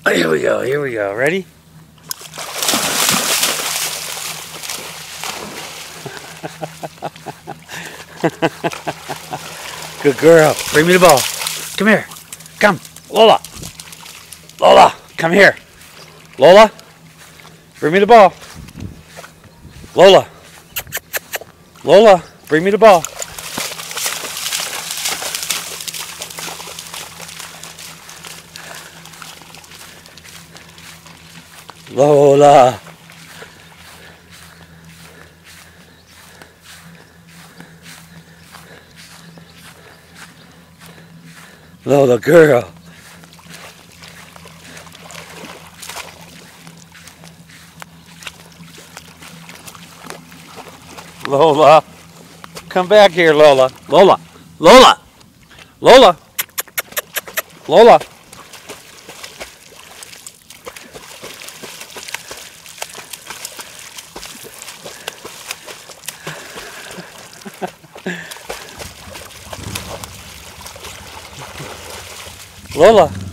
Here we go, here we go. Ready? Good girl. Bring me the ball. Come here. Come. Lola. Lola, come here. Lola, bring me the ball. Lola. Lola, bring me the ball. Lola. Lola girl. Lola. Come back here, Lola. Lola. Lola. Lola. Lola. Lola.